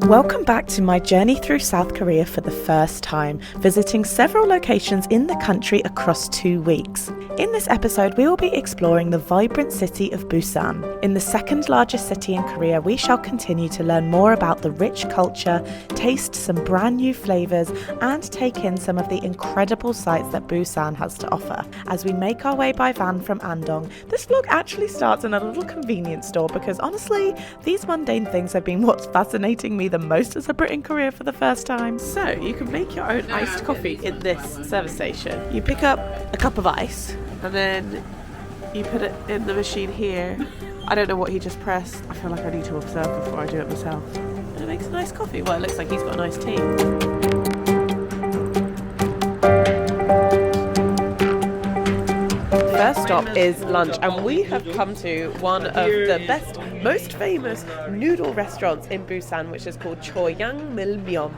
Welcome back to my journey through South Korea for the first time, visiting several locations in the country across 2 weeks. In this episode, we will be exploring the vibrant city of Busan. In the second largest city in Korea, we shall continue to learn more about the rich culture, taste some brand new flavours, and take in some of the incredible sights that Busan has to offer. As we make our way by van from Andong, this vlog actually starts in a little convenience store because honestly, these mundane things have been what's fascinating me the most as a Brit in Korea for the first time. So you can make your own iced coffee in this service station. You pick up a cup of ice and then you put it in the machine here. I don't know what he just pressed. I feel like I need to observe before I do it myself. And it makes a nice coffee. Well, it looks like he's got a nice tea. First stop is lunch, and we have come to one of the best, most famous noodle restaurants in Busan, which is called Choyangmilmyeon.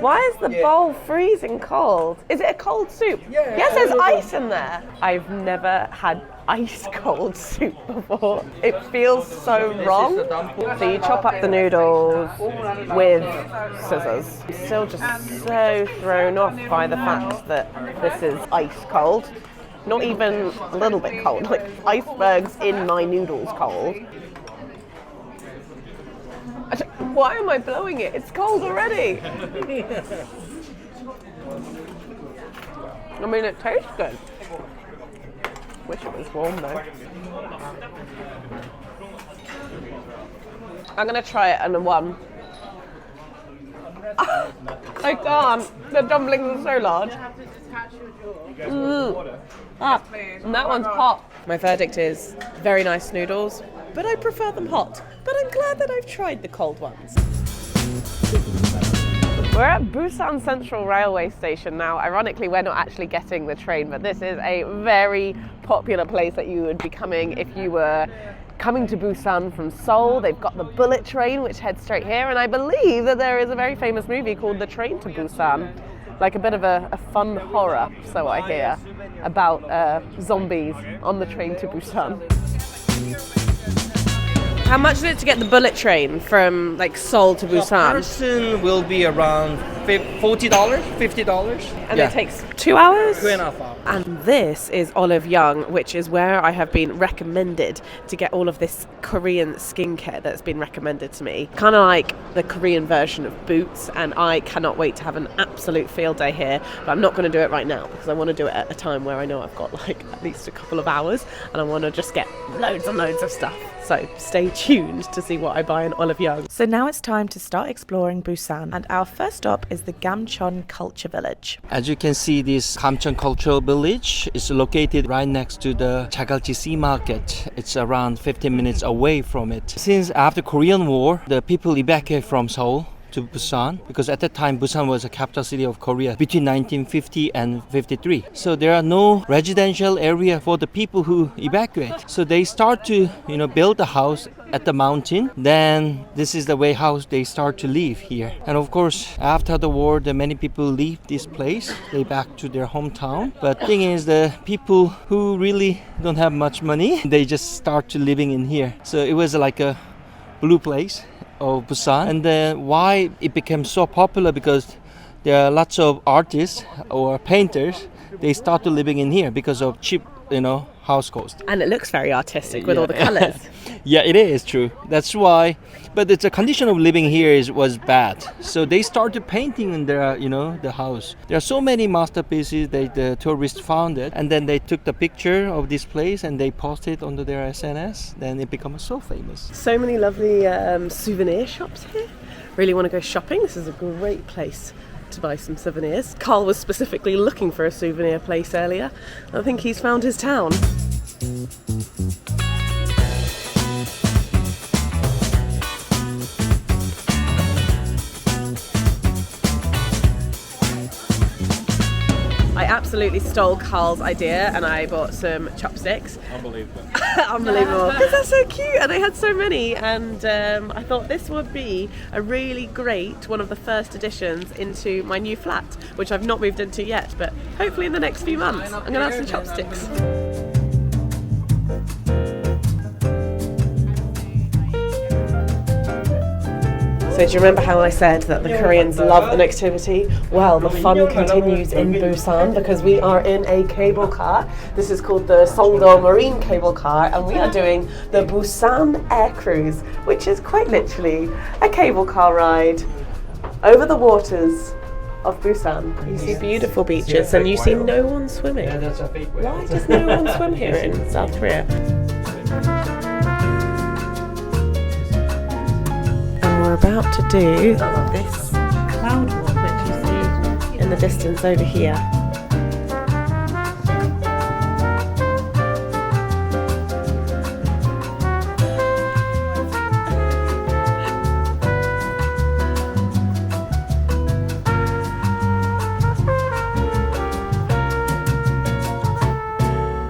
Why is the bowl freezing cold? Is it a cold soup? Yes, there's ice in there. I've never had ice cold soup before. It feels so wrong. So you chop up the noodles with scissors. I'm still just so thrown off by the fact that this is ice cold. Not even a little bit cold, like icebergs in my noodles cold. Why am I blowing it? It's cold already. I mean, it tastes good. Wish it was warm though. I'm gonna try it in a one. I can't. The dumplings are so large. And that one's hot. My verdict is very nice noodles, but I prefer them hot. But I'm glad that I've tried the cold ones. We're at Busan Central Railway Station now. Ironically, we're not actually getting the train, but this is a very popular place that you would be coming if you were coming to Busan from Seoul. They've got the bullet train, which heads straight here, and I believe that there is a very famous movie called The Train to Busan, like a bit of a fun horror, so I hear, about zombies on the train to Busan. How much is it to get the bullet train from like Seoul to Busan? Per person will be around $40, $50. And it takes 2 hours? 2.5 hours. And this is Olive Young, which is where I have been recommended to get all of this Korean skincare that's been recommended to me. Kind of like the Korean version of Boots, and I cannot wait to have an absolute field day here. But I'm not going to do it right now because I want to do it at a time where I know I've got like at least a couple of hours and I want to just get loads and loads of stuff. So stay tuned to see what I buy in Olive Young. So now it's time to start exploring Busan, and our first stop is the Gamcheon Culture Village. As you can see, this Gamcheon Culture Village is located right next to the Jagalji Sea Market. It's around 15 minutes away from it. Since after Korean War, the people evacuated from Seoul to Busan, because at that time Busan was a capital city of Korea between 1950 and 53. So there are no residential area for the people who evacuate. So they start to, build a house at the mountain. Then this is the way how they start to live here. And of course, after the war, many people leave this place. They back to their hometown. But thing is, the people who really don't have much money, they just start to living in here. So it was like a blue place of Busan. And then why it became so popular, because there are lots of artists or painters, they started living in here because of cheap, house cost. And it looks very artistic with all the colors. Yeah, it is true. That's why. But the condition of living here was bad. So they started painting in their, the house. There are so many masterpieces the tourists found it, and then they took the picture of this place and they posted onto their SNS. Then it becomes so famous. So many lovely souvenir shops here. Really want to go shopping. This is a great place to buy some souvenirs. Carl was specifically looking for a souvenir place earlier. I think he's found his town. I absolutely stole Carl's idea and I bought some chopsticks. Unbelievable. Unbelievable. Because they're so cute and they had so many, and I thought this would be a really great one of the first additions into my new flat, which I've not moved into yet, but hopefully in the next few months I'm going to have some chopsticks. So do you remember how I said that the Koreans love an activity? Well, the fun continues in Busan because we are in a cable car. This is called the Songdo Marine Cable Car, and we are doing the Busan Air Cruise, which is quite literally a cable car ride over the waters of Busan. You see beautiful beaches and you see no one swimming. Why does no one swim here in South Korea? We're about to do this cloud walk that you see in the distance over here.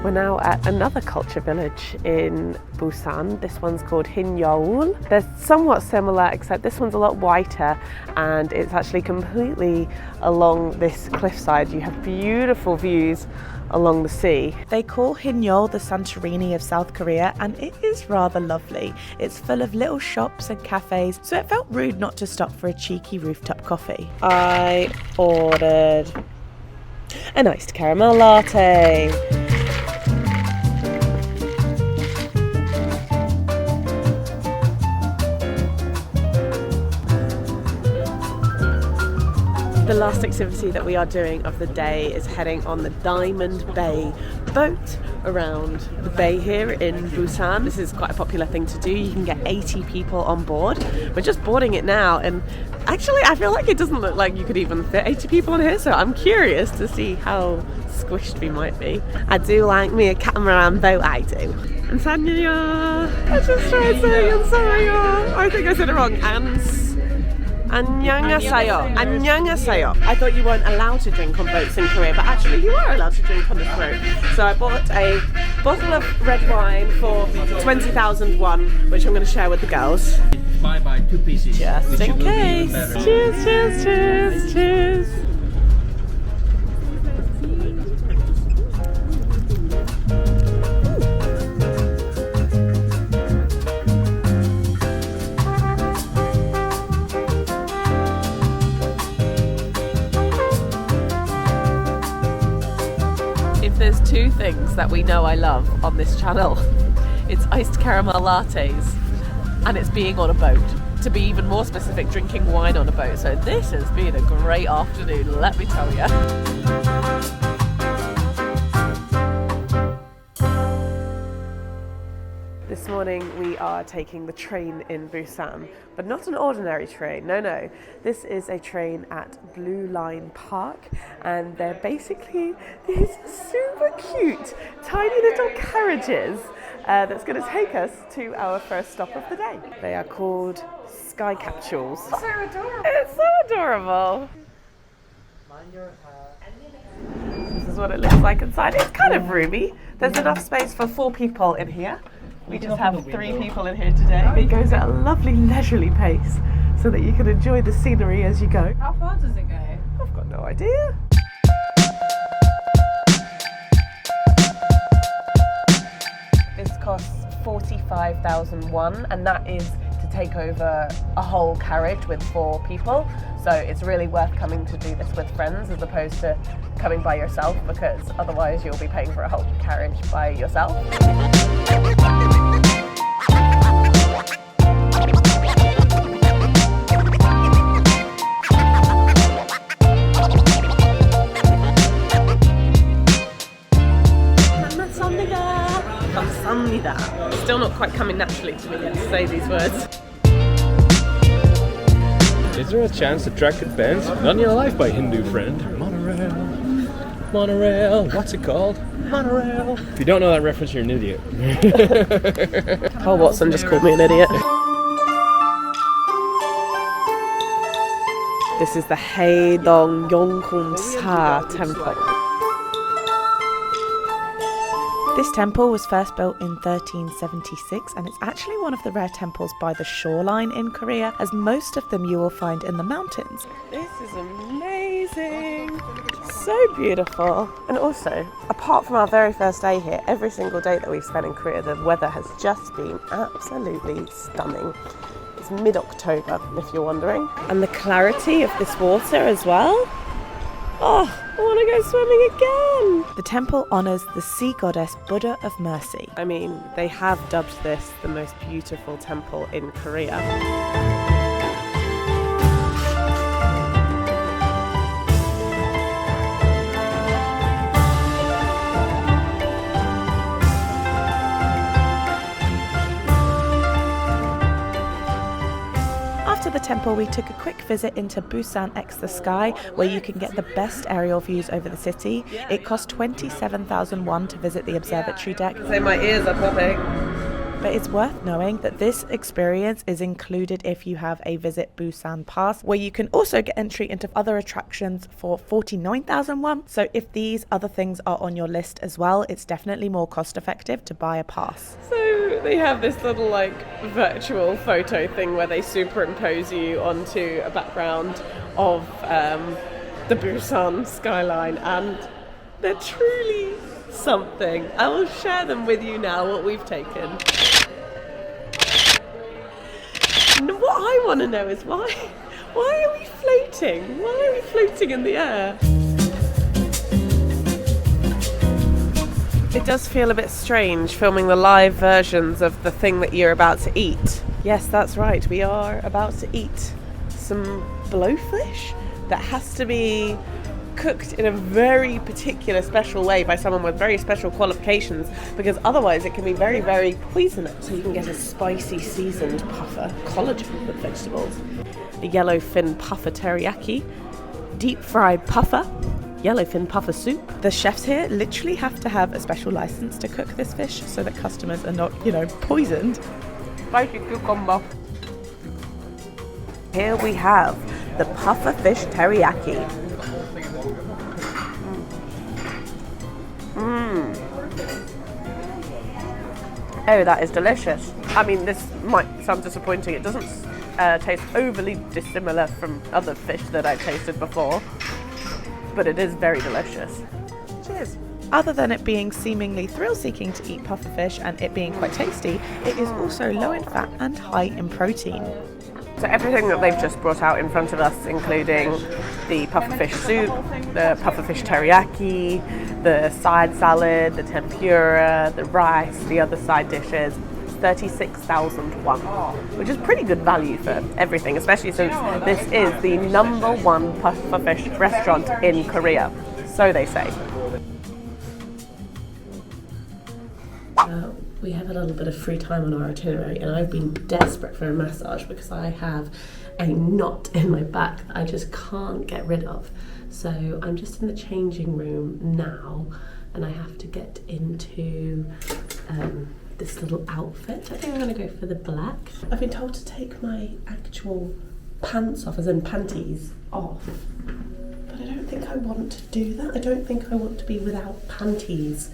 We're now at another culture village in Busan. This one's called Huinyyeoul. They're somewhat similar, except this one's a lot whiter and it's actually completely along this cliffside. You have beautiful views along the sea. They call Huinyyeoul the Santorini of South Korea, and it is rather lovely. It's full of little shops and cafes, so it felt rude not to stop for a cheeky rooftop coffee. I ordered an iced caramel latte. The last activity that we are doing of the day is heading on the Diamond Bay boat around the bay here in Busan. This is quite a popular thing to do. You can get 80 people on board. We're just boarding it now, and actually I feel like it doesn't look like you could even fit 80 people on here, so I'm curious to see how squished we might be. I do like me a catamaran boat, I do. And Sanya, I just tried saying I'm sorry, I think I said it wrong. Annyeonghaseyo. Annyeonghaseyo. I thought you weren't allowed to drink on boats in Korea, but actually you are allowed to drink on this boat. So I bought a bottle of red wine for 20,000 won, which I'm going to share with the girls. Buy 2 pieces. Just in case. Cheers, cheers, cheers, cheers. There's 2 things that we know I love on this channel. It's iced caramel lattes and it's being on a boat. To be even more specific, drinking wine on a boat. So this has been a great afternoon, let me tell you. This morning we are taking the train in Busan, but not an ordinary train, no. This is a train at Blue Line Park, and they're basically these super cute, tiny little carriages that's going to take us to our first stop of the day. They are called Sky Capsules. So adorable. It's so adorable. This is what it looks like inside. It's kind of roomy. There's enough space for 4 people in here. We just have 3 people in here today. It goes at a lovely leisurely pace so that you can enjoy the scenery as you go. How far does it go? I've got no idea. This costs 45,000 won, and that is to take over a whole carriage with 4 people. So it's really worth coming to do this with friends as opposed to coming by yourself, because otherwise you'll be paying for a whole carriage by yourself. Still not quite coming naturally to me yet to say these words. Is there a chance the track could bend? Not in your life, my Hindu friend. Monorail. Monorail. What's it called? Monorail. If you don't know that reference, you're an idiot. Paul Watson just called me an idiot. This is the Hee Temple. This temple was first built in 1376, and it's actually one of the rare temples by the shoreline in Korea, as most of them you will find in the mountains. This is amazing! So beautiful! And also, apart from our very first day here, every single day that we've spent in Korea, the weather has just been absolutely stunning. It's mid-October, if you're wondering. And the clarity of this water as well. Oh, I want to go swimming again. The temple honours the sea goddess Buddha of Mercy. I mean, they have dubbed this the most beautiful temple in Korea. After the temple, we took a quick visit into Busan X The Sky, where you can get the best aerial views over the city. It cost 27,000 won to visit the observatory deck. So my ears are popping. But it's worth knowing that this experience is included if you have a Visit Busan Pass, where you can also get entry into other attractions for 49,000 won. So if these other things are on your list as well, it's definitely more cost effective to buy a pass. So they have this little like virtual photo thing where they superimpose you onto a background of the Busan skyline, and they're truly something. I will share them with you now, what we've taken. And what I want to know is why are we floating? Why are we floating in the air? It does feel a bit strange filming the live versions of the thing that you're about to eat. Yes, that's right, we are about to eat some blowfish that has to be cooked in a very particular special way by someone with very special qualifications, because otherwise it can be very, very poisonous. So you can get a spicy seasoned puffer, collagen with vegetables, a yellowfin puffer teriyaki, deep fried puffer, yellowfin puffer soup. The chefs here literally have to have a special license to cook this fish so that customers are not, poisoned. Spicy cucumber. Here we have the puffer fish teriyaki. Oh, that is delicious. I mean, this might sound disappointing. It doesn't taste overly dissimilar from other fish that I've tasted before, but it is very delicious. Cheers. Other than it being seemingly thrill-seeking to eat pufferfish and it being quite tasty, it is also low in fat and high in protein. So everything that they've just brought out in front of us, including the pufferfish soup, the pufferfish teriyaki, the side salad, the tempura, the rice, the other side dishes, 36,000 won, which is pretty good value for everything, especially since this is the #1 pufferfish restaurant in Korea. So they say. We have a little bit of free time on our itinerary, and I've been desperate for a massage because I have a knot in my back that I just can't get rid of. So I'm just in the changing room now, and I have to get into this little outfit. I think I'm going to go for the black. I've been told to take my actual pants off, as in panties, off. But I don't think I want to do that. I don't think I want to be without panties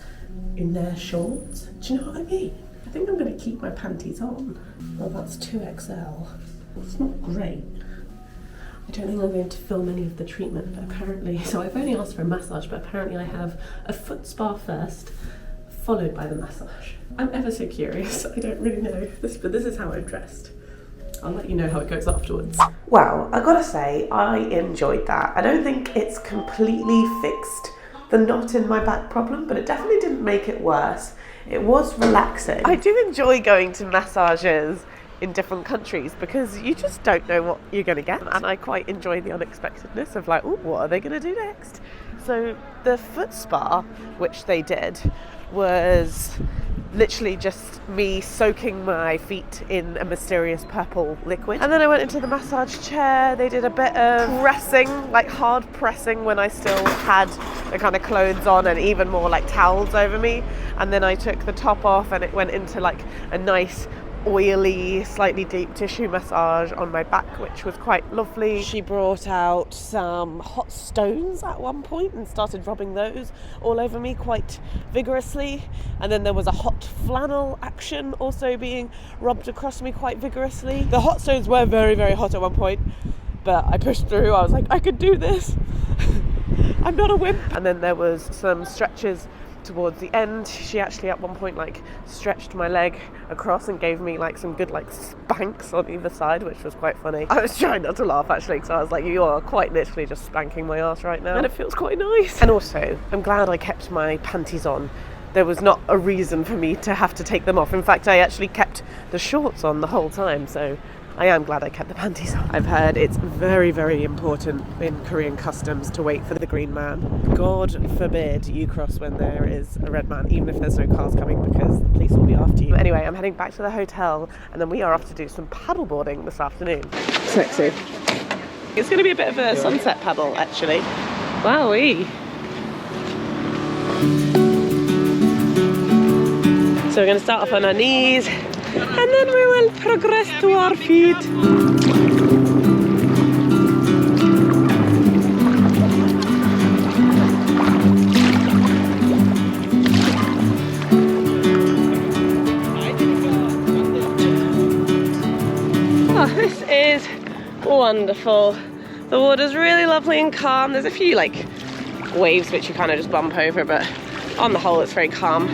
in their shorts. Do you know what I mean? I think I'm going to keep my panties on. Well, that's 2XL. It's not great. I don't think I'm going to film any of the treatment, but apparently, so I've only asked for a massage, but apparently I have a foot spa first, followed by the massage. I'm ever so curious. I don't really know this, but this is how I'm dressed. I'll let you know how it goes afterwards. Wow, I gotta say, I enjoyed that. I don't think it's completely fixed the knot in my back problem, but it definitely didn't make it worse. It was relaxing. I do enjoy going to massages in different countries because you just don't know what you're going to get, and I quite enjoy the unexpectedness of like, oh, what are they going to do next? So the foot spa, which they did, was literally just me soaking my feet in a mysterious purple liquid, and then I went into the massage chair. They did a bit of pressing, like hard pressing, when I still had the kind of clothes on, and even more like towels over me, and then I took the top off and it went into like a nice oily, slightly deep tissue massage on my back, which was quite lovely. She brought out some hot stones at one point and started rubbing those all over me quite vigorously, and then there was a hot flannel action also being rubbed across me quite vigorously. The hot stones were very, very hot at one point, but I pushed through. I was like, I could do this. I'm not a wimp. And then there was some stretches towards the end. She actually at one point like stretched my leg across and gave me like some good like spanks on either side, which was quite funny. I was trying not to laugh actually, because I was like, you are quite literally just spanking my ass right now, and it feels quite nice. And also, I'm glad I kept my panties on. There was not a reason for me to have to take them off. In fact, I actually kept the shorts on the whole time, so I am glad I kept the panties on. I've heard it's very, very important in Korean customs to wait for the green man. God forbid you cross when there is a red man, even if there's no cars coming, because the police will be after you. Anyway, I'm heading back to the hotel, and then we are off to do some paddleboarding this afternoon. Sexy. It's going to be a bit of a sunset paddle, actually. Wowee. So we're going to start off on our knees, and then we will progress to our feet. Oh, this is wonderful. The water's really lovely and calm. There's a few like waves which you kind of just bump over, but on the whole it's very calm.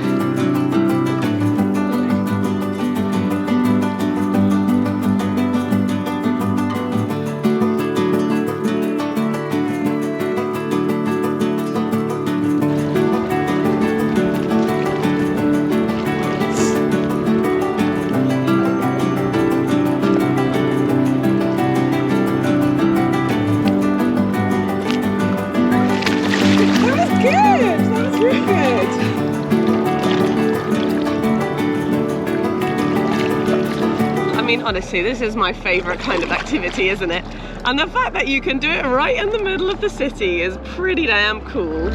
Honestly, this is my favourite kind of activity, isn't it? And the fact that you can do it right in the middle of the city is pretty damn cool.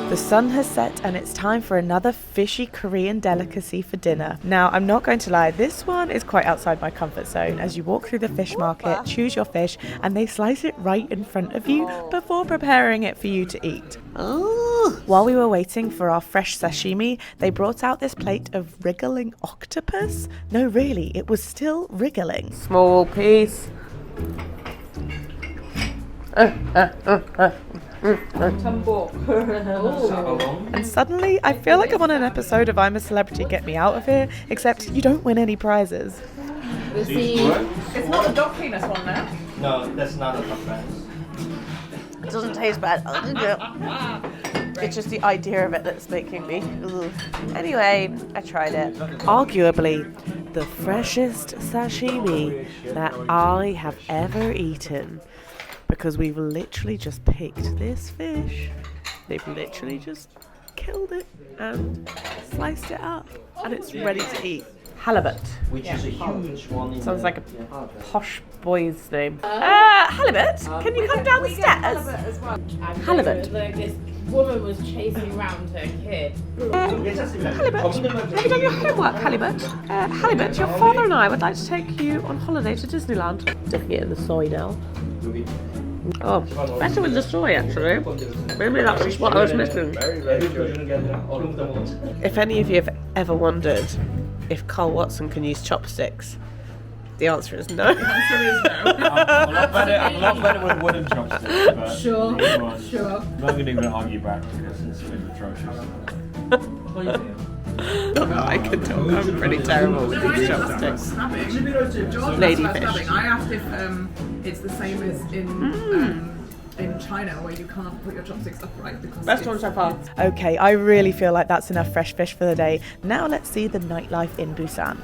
The sun has set and it's time for another fishy Korean delicacy for dinner. Now, I'm not going to lie, this one is quite outside my comfort zone. As you walk through the fish market, choose your fish, and they slice it right in front of you before preparing it for you to eat. Oh. While we were waiting for our fresh sashimi, they brought out this plate of wriggling octopus. No, really, it was still wriggling. Small piece. And suddenly I feel like I'm on an episode of I'm a Celebrity, Get Me Out of Here, except you don't win any prizes. It's not the dog penis one now. No, that's not a top prize. It doesn't taste bad. It's just the idea of it that's making me. Ugh. Anyway, I tried it. Arguably the freshest sashimi that I have ever eaten. Because we've literally just picked this fish, they've literally just killed it and sliced it up, and it's ready to eat. Halibut. Which is a huge one. Sounds like a posh boy's name. Halibut, can you come down the stairs? Halibut. This woman was chasing around her kid. Halibut, have you done your homework, Halibut? Halibut, your father and I would like to take you on holiday to Disneyland. Dipping it in the soy now. Oh, better with the soy actually. Maybe that's just what I was missing. If any of you have ever wondered if Carl Watson can use chopsticks, the answer is no. The answer is no. I'm a lot better with wooden chopsticks. But Sure. I'm not going to even argue back because it's been atrocious. I can tell I'm pretty terrible with these chopsticks. Ladyfish. I asked if it's the same as in China where you can't put your chopsticks upright because Best one so far. Okay, I really feel like that's enough fresh fish for the day. Now let's see the nightlife in Busan.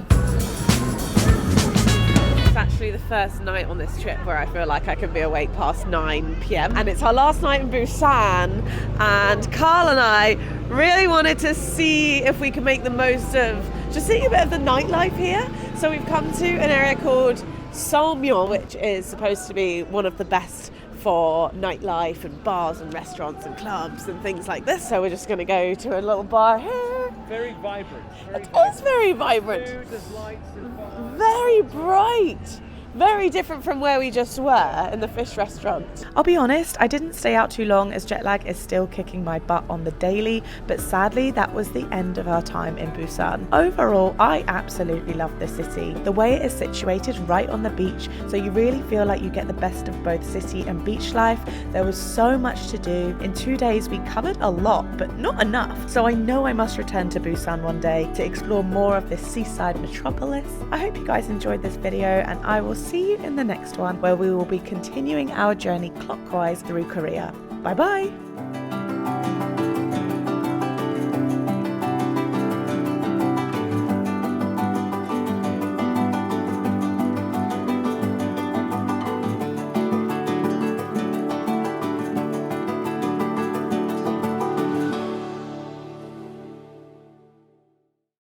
It's actually the first night on this trip where I feel like I can be awake past 9 p.m. And it's our last night in Busan, and Carl and I really wanted to see if we could make the most of just seeing a bit of the nightlife here. So we've come to an area called Souvenir, which is supposed to be one of the best for nightlife and bars and restaurants and clubs and things like this. So we're just going to go to a little bar here. Very vibrant. It is very vibrant. Food, there's lights and bars. Very bright. Very different from where we just were in the fish restaurant. I'll be honest, I didn't stay out too long as jet lag is still kicking my butt on the daily, but sadly that was the end of our time in Busan. Overall, I absolutely love the city. The way it is situated right on the beach, so you really feel like you get the best of both city and beach life. There was so much to do. In 2 days we covered a lot, but not enough. So I know I must return to Busan one day to explore more of this seaside metropolis. I hope you guys enjoyed this video, and I will see you in the next one where we will be continuing our journey clockwise through Korea. Bye bye!